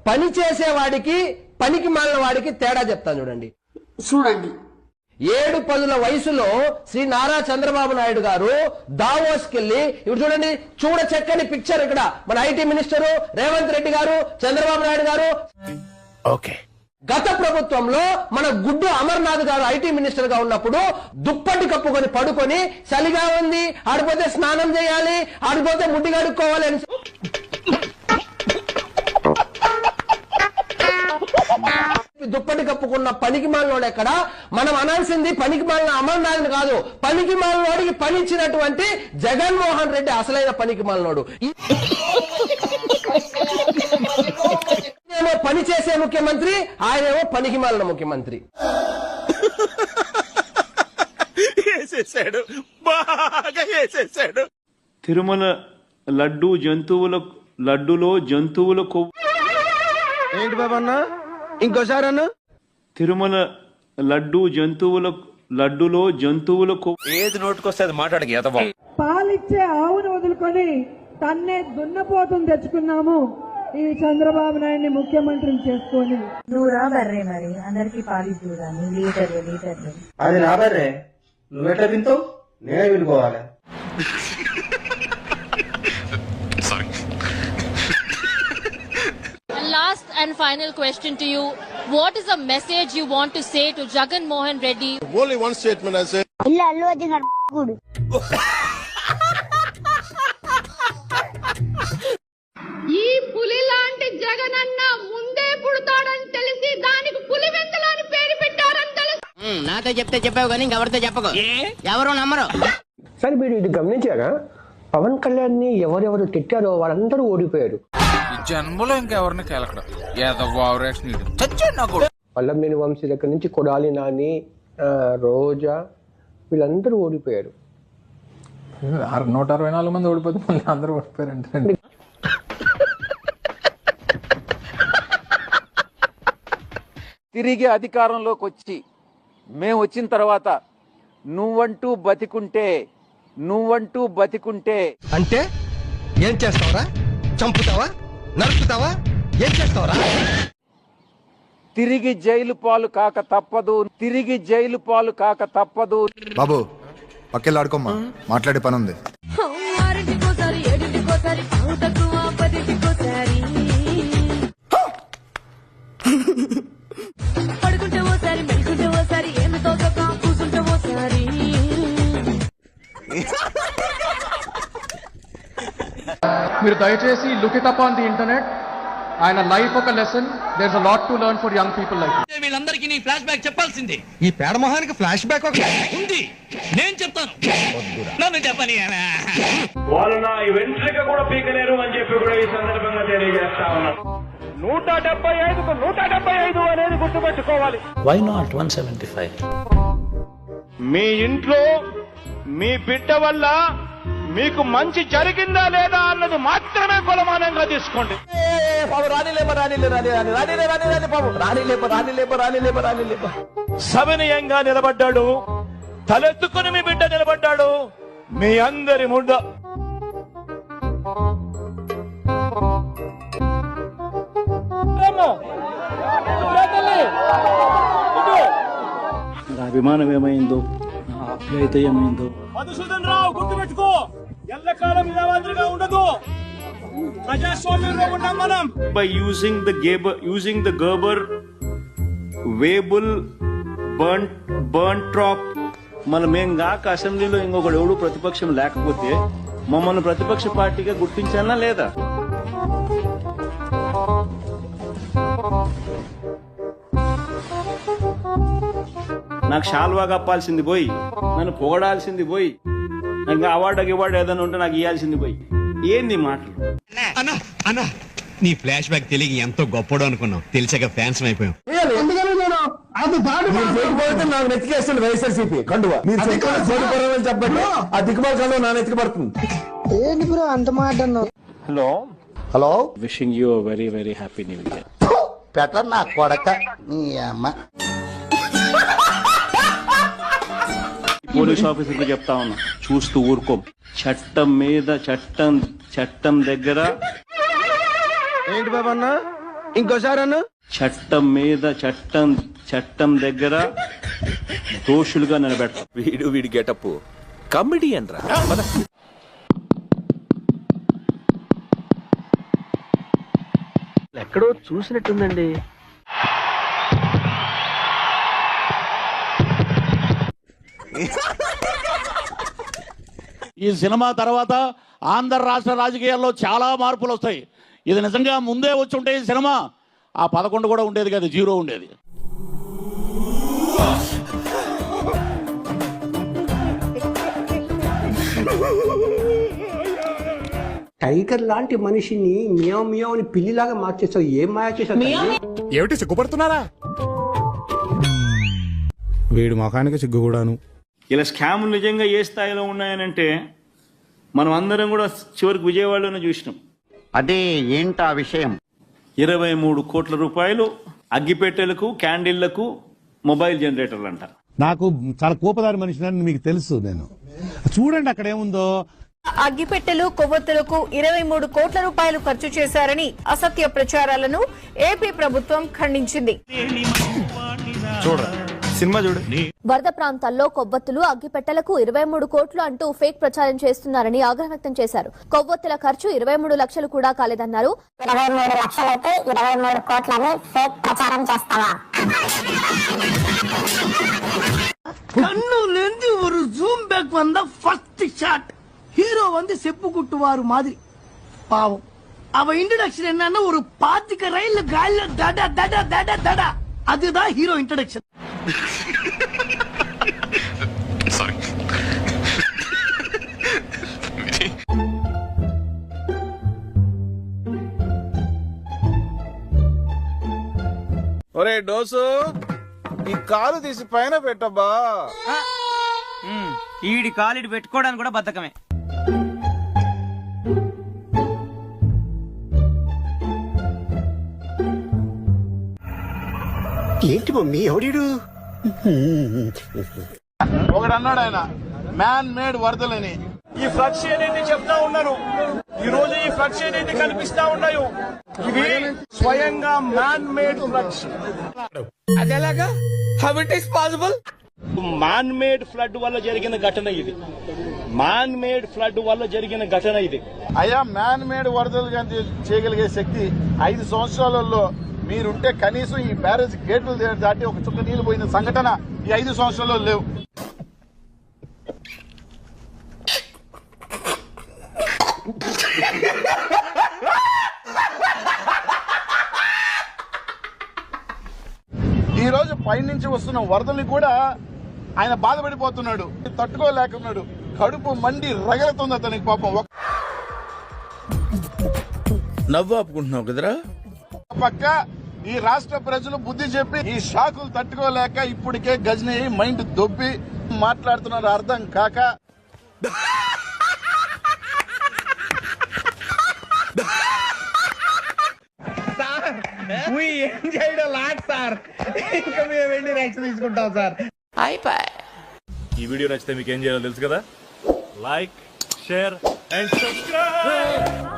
పని చేసేవాడికి పనికి మాలిన వాడికి తేడా చెప్తాను చూడండి. 7-10 వయసులో శ్రీ నారా చంద్రబాబు నాయుడు గారు దావోస్ కెళ్ళి, ఇప్పుడు చూడండి చూడ చక్కని పిక్చర్ ఇక్కడ మన ఐటీ మినిస్టరు రేవంత్ రెడ్డి గారు, చంద్రబాబు నాయుడు గారు. ఓకే, గత ప్రభుత్వంలో మన గుడ్డు అమర్నాథ్ గారు ఐటీ మినిస్టర్ గా ఉన్నప్పుడు దుప్పటి కప్పుకొని పడుకొని చలిగా ఉంది, ఆడిపోతే స్నానం చేయాలి, ఆడిపోతే ముడ్డి కడుక్కోవాలి అని దుప్పటి కప్పుకున్న పనికి మాలినోడు ఎక్కడ? మనం అనాల్సింది పనికి మాలిన అమర్నాథ్ని కాదు, పనికి మాలినోడికి పని ఇచ్చినటువంటి జగన్మోహన్ రెడ్డి అసలైన పనికి మాలినోడు. ఏమో పని చేసే ముఖ్యమంత్రి, ఆయనేమో పనికి మాలిన ముఖ్యమంత్రి. తిరుమల లడ్డులో జంతువుల కొవ్వు. ఏంటి బాబన్న ఇంకోసారి అన్న? తిరుమల లడ్డులో జంతువుల కొవ్వు. ఏది నోటుకొస్తే అది మాట్లాడక ఎదవా. పాలిచ్చే ఆవును వదులుకొని తన్నే దున్నపోతుని తెచ్చుకున్నాము ఈ చంద్రబాబు నాయుడిని ముఖ్యమంత్రిని చేసుకొని. నువ్వు రా బర్రే, మరి అందరికి పాలిద్దురాని లీటర్లు. అది నా బర్రే, నువ్వెట్లా వింటావు? నేనే వినుకోవాలి. Last and final question to you. What is the message you want to say to Jagan Mohan Reddy? Only one statement I say. ఈ పులి లాంటి జగనన్న ముందే పుడతాడని తెలిసి దానికి పులివెందులు అని పేరు పెట్టారని తెలుసు. నాతో చెప్తే చెప్పావు కానీ ఇంకెవరితో చెప్పకు, ఎవరు నమ్మరు. సరే మీరు ఇది గమనించారా? పవన్ కళ్యాణ్ ని ఎవరెవరు తిట్టారో వాళ్ళందరూ ఓడిపోయారు. జన్మలో ఇంకెవరిని కేలకడం వల్లభనేని వంశీ దగ్గర నుంచి కొడాలి నాని, రోజా వీళ్ళందరూ ఓడిపోయారు. 164 మంది ఓడిపోతే మళ్ళీ అందరూ ఓడిపోయారంటే తిరిగి అధికారంలోకి వచ్చి మేము వచ్చిన తర్వాత నువ్వంటూ బతికుంటే అంటే ఏం చేస్తావరా? చంపుతావా? నరుకుతావా? ఏం చేస్తావరా? తిరిగి జైలు పాలు కాక తప్పదు. బాబు పక్కెళ్ళాడుకోమ్మా, మాట్లాడే పని ఉంది. పడుకుంటే ఓసారి, మెలుకుంటే ఓసారి, ఏమి తోచక కూర్చుంటే ఓసారి. మీరు దయచేసి look it up on the internet. ఆయన లైఫ్ ఒక lesson. There is a lot to learn for young people like. వీళ్ళందరికీ నీ ఫ్లాష్ బ్యాక్ చెప్పాల్సింది. ఈ పేడమోహానికి ఫ్లాష్ బ్యాక్ ఉంది, నేను చెప్తాను. నన్ను చెప్పని వాళ్ళు నా వెంట్రిక కూడా పీకలేరు అని చెప్పి కూడా ఈ సందర్భంగా తెలియజేస్తా ఉన్నాను. 175కు 175 అనేది గుర్తుపెట్టుకోవాలి. Why not 175? మీ ఇంట్లో మీ బిడ్డ వల్ల మీకు మంచి జరిగిందా లేదా అన్నది మాత్రమే కొలమానంగా తీసుకోండి. సవినయంగా నిలబడ్డాడు, తలెత్తుకుని మీ బిడ్డ నిలబడ్డాడు. మీ అందరి ముద్ద నా అభిమానం ఏమైందో, నా ఆప్యాయత ఏమైందో. మధుసూదన్ రావు గుర్తుపెట్టుకో, ఎల్లకాలం ఇలా మాదిరిగా ఉండదు. ప్రజాస్వామ్యంలో ఉన్నాం మనం. బై యూజింగ్ ద గర్బర్ వేబుల్ బర్న్ ట్రాప్. మేం కాక అసెంబ్లీలో ఇంకొకడు ఎవడు ప్రతిపక్షం లేకపోతే మమ్మల్ని ప్రతిపక్ష పార్టీగా గుర్తించానా లేదా? నాకు షాల్వా కప్పాల్సింది పోయి, నన్ను పొగడాల్సింది పోయి, ఇంకా అవార్డు ఏదైనా ఉంటే నాకు ఇవ్వాల్సింది పోయి. ఏంది మాటలు? అన్నా నీ ఫ్లాష్ బ్యాక్ తెలియ ఎంతో గొప్పడు అనుకున్నావు, తెలిసాక ఫ్యాన్స్ అయిపోయాం. నాకు నెత్తికేస్తుంది వైఎస్ఆర్సీపీ కండువా. చెప్పండి, ఆ దిక్కుమాల కండువ నా నెత్తికి పడుతుంది. ఏంటి బ్రో అంత మాట అన్నావు? Hello, wishing you very very happy new year. పెట్ట నా కొడక నీ అమ్మ. పోలీస్ ఆఫీసర్కి చెప్తా ఉన్నా, చూస్తూ ఊరుకోం. చట్టం మీద చట్టం దగ్గర. ఏంటి బాబన్న ఇంకోసారి అన్న చట్టం మీద చట్టం దగ్గర దోషులుగా నిలబెడతాం. వీడి గెటప్ కమెడియన్ రా. ఎక్కడో చూసినట్టుందండి. ఈ సినిమా తర్వాత ఆంధ్ర రాష్ట్ర రాజకీయాల్లో చాలా మార్పులు వస్తాయి. ఇది నిజంగా ముందే వచ్చి ఉంటే ఈ సినిమా ఆ 11 కూడా ఉండేది కదా, 0 ఉండేది. టైగర్ లాంటి మనిషిని మియావ్ మియావ్ అని పిల్లిలాగా మార్చేసావు. ఏం మాయా చేసావు? ఏమిటి సిగ్గుపడుతున్నారా? వీడి ముఖానికి సిగ్గు కూడాను. ఇలా స్కాములు నిజంగా ఏ స్థాయిలో ఉన్నాయనంటే మనం అందరం కూడా చివరికి విజయవాడలోనే చూసినాం. అదే ఏంటా విషయం? 23 కోట్ల రూపాయలు అగ్గిపెట్టెలకు, క్యాండిళ్లకు, మొబైల్ జనరేటర్లు అంట. నాకు చాలా కోపదారి మనిషిని మీకు తెలుసు. నేను చూడండి అక్కడ ఏముందో. అగ్గిపెట్టెలు, కొవ్వొత్తులకు 23 కోట్ల రూపాయలు ఖర్చు చేశారని అసత్య ప్రచారాలను ఏపీ ప్రభుత్వం ఖండించింది. సినిమా చూడు. వరద ప్రాంతాల్లో కొవ్వొత్తులు, అగ్గిపెట్టెలకు 23 కోట్లు అంటూ ఫేక్ ప్రచారం చేస్తున్నారని ఆగ్రహం వ్యక్తం చేశారు. కొవ్వొత్తుల ఖర్చు 23 లక్షలు కూడా కాలేదన్నారు. 23 లక్షలైతే 23 కోట్లని ఫేక్ ప్రచారం చేస్తావా? கண்ணுலேருந்து ஒரு ஜூம் பேக் வந்த ஃபர்ஸ்ட் ஷாட் ஹீரோ வந்து செப்பு குட்டுவாரு மாதிரி பாவம். அவ இன்ட்ரோடக்ஷன் என்னன்னா ஒரு பாத்துக்க ரயில்ல காலில தட தட தட தட, அதுதான் ஹீரோ இன்ட்ரோடக்ஷன். ఒరే డోసు, ఈ కాలు తీసి పైన పెట్టబ్బా. ఈడి కాలిడి పెట్టుకోవడానికి కూడా బద్ధకమే. ఏంటి మమ్మీ ఎవడు? ఒకడు అన్నాడు ఆయన మ్యాన్ మేడ్ వరదలని. ఈ ఫ్లడ్స్ ఏదైతే చెప్తా ఉన్నారు, ఈ రోజు ఈ ఫ్లడ్స్ ఏదైతే కనిపిస్తా ఉన్నాయో ఇవి స్వయంగా మ్యాన్ మేడ్ ఫ్లడ్స్. అదేలాగా? How it is possible? Man made flood వల్ల జరిగిన ఘటన ఇది. మ్యాన్ మేడ్ ఫ్లడ్ వల్ల జరిగిన ఘటన ఇది. అయ్యా, మ్యాన్ మేడ్ వరదలు చేయగలిగే శక్తి 5 సంవత్సరాలలో మీరుంటే కనీసం ఈ బ్యారేజ్ గేట్లు దాటి ఒక చుక్క నీళ్లు పోయిన సంఘటన ఈ 5 సంవత్సరాల్లో లేవు. ఈ రోజు పైనుంచి వస్తున్న వరదల్ని కూడా ఆయన బాధపడిపోతున్నాడు, తట్టుకోలేకున్నాడు. కడుపు మండి రగలుతుంది అతనికి పాపం. నవ్వు ఆపుకుంటున్నావు కదరా. పక్క ఈ రాష్ట్ర ప్రజలు బుద్ధి చెప్పి ఈ షాకులు తట్టుకోలేక ఇప్పటికే గజని మైండ్ దొబ్బి మాట్లాడుతున్నారు అర్థం కాక. ఈ వీడియో నచ్చితే మీకు ఏం చేయాలో తెలుసు కదా. Like, share and subscribe.